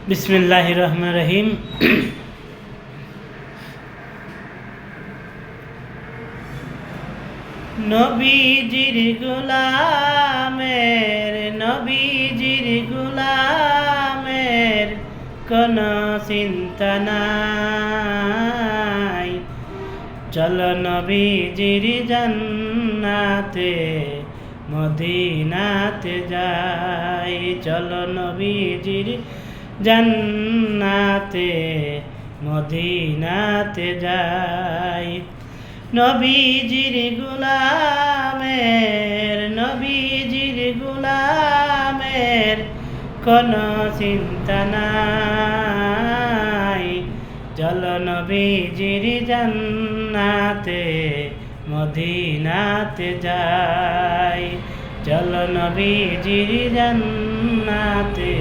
বিসমিল্লাহির রহমানির রহিম। নবীজির গোলামের কোনো চিন্তা নাই। চলো নবীজির জান্নাতে মদিনাতে যাই। চলো নবীজির জান্নাতে মদিনাতে যাই। নবীজির গোলামের কোনো চিন্তা নাই। চলো নবীজির জান্নাতে মদিনাতে যাই। চলো নবীজির জান্নাতে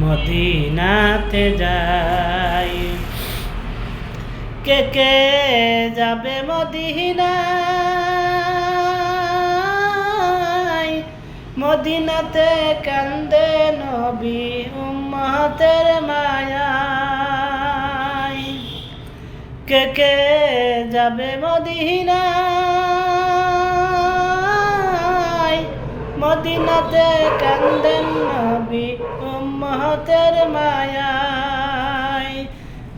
মদিনাতে যাই। কে কে যাবে মদিনায়? মদিনাতে কান্দে নবী উম্মতের মায়ায়। কে কে যাবে মদিনায়? মদিনাতে কান্দেন নবী উম্মতের মায়ায়।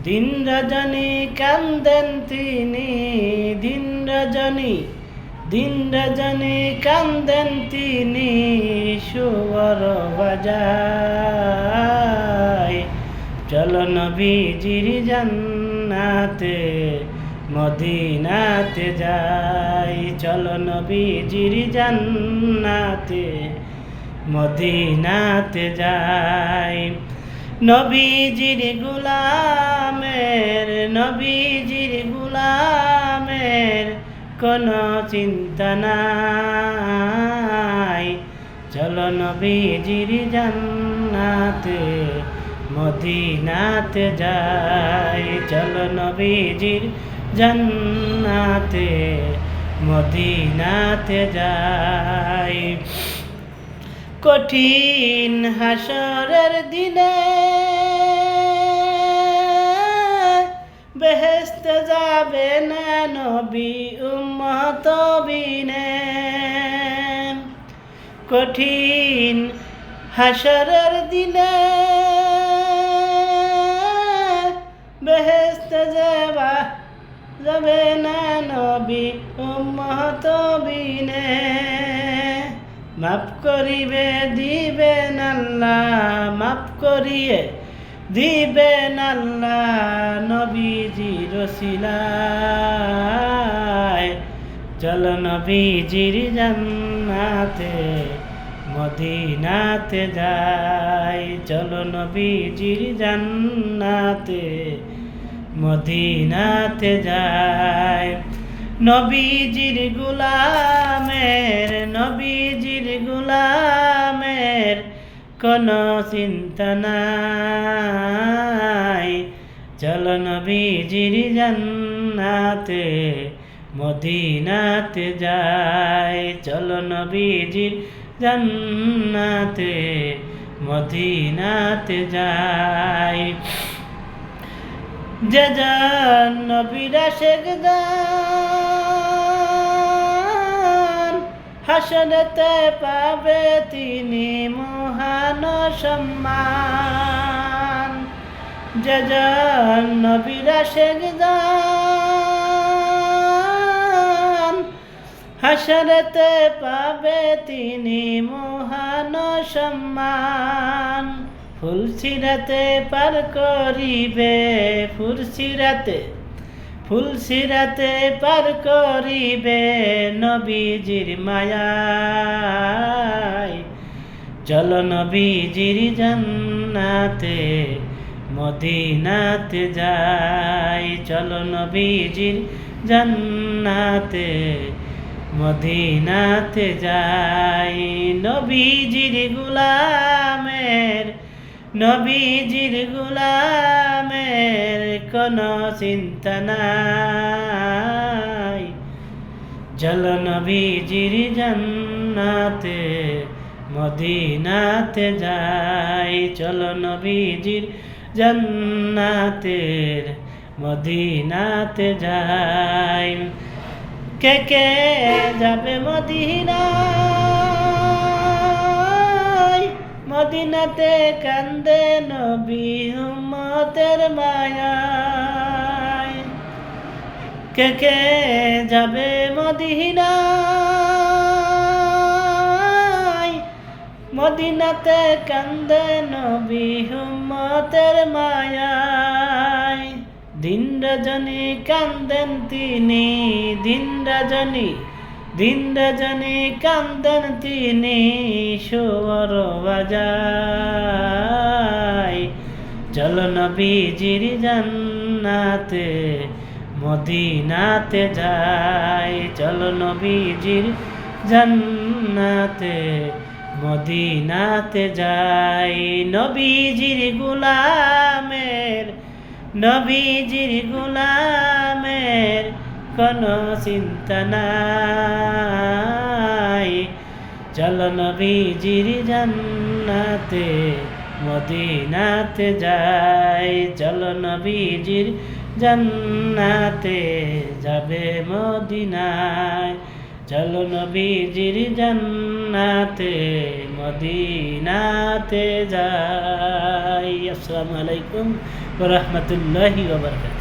দিন রজনী কান্দেন তিনি, দিন রজনী কান্দেন তিনি সুবর বাজায়। চলো নবীজির জান্নাতে মদিনাতে যাই। চলো নবীজির জান্নাতে মদিনাতে যাই। নবীজির গোলামের কোনো চিন্তা নাই। চলো নবীজির জান্নাতে মদিনাতে যাই। চলো নবীজির জান্নাতে মদিনাতে যাই। কঠিন হাসরের দিনে বেহেশতে যাবে না নবী উম্মত বিনে। কঠিন হাসরের দিনে বেহেশতে যাবে না নবী উম্মত বিনে। মাফ করিবে দিবেন আল্লাহ, মাফ করিয়ে দিবেন আল্লাহ নবীজির ওসিলায়। চলো নবীজির জান্নাতে মদিনাতে যাই। চলো নবীজির জান্নাতে মদিনাতে যাই। নবীজির গোলামের কোনো চিন্তা নাই। চলো নবীজির জান্নাতে মদিনাতে যাই। চলো নবীজির জান্নাতে মদিনাতে যাই। যে যান নবীর আশিকদান হাসরেতে পাবে তিনি মহান সম্মান। যে যান নবীর আশিকদান হাসরেতে পাবে তিনি মহান সম্মান। ফুলসিরাতে পার করিবে, ফুলসিরাতে পার করিবে নবীজির মায়ায়। চলো নবীজির জান্নাতে মদিনাতে যাই। চলো নবীজির জান্নাতে মদিনাতে যাই। নবীজির গোলামের কোনো চিন্তা নাই। চলো নবীজির জান্নাতে মদিনাতে যাই, চলো নবীজির জান্নাতের মদিনাতে যাই। কে কে যাবে মদিনায়, মদিনাতে কান্দে নবী উম্মতের মায়ায়। কে কে যাবে মদিনায়, মদিনাতে কান্দে নবী উম্মতের মায়ায়। দিন রজনী কান্দেন তিনি, দিন রজনী কান্দেন তিনি, সুর বাজায়। চলো নবীজির জান্নাতে মদিনাতে যাই, চলো নবীজির জান্নাতে মদিনাতে যাই। নবীজির গোলামের কোনো চিন্তা নাই। চলো নবীজির জান্নাতে মদিনাতে যাই, চলো নবীজির জান্নাতে যাবে মদিনায়। চলো নবীজির জান্নাতে মদিনাতে যাই। আসসালামু আলাইকুম ওয়া রাহমাতুল্লাহি ওয়া বারাকাতুহু।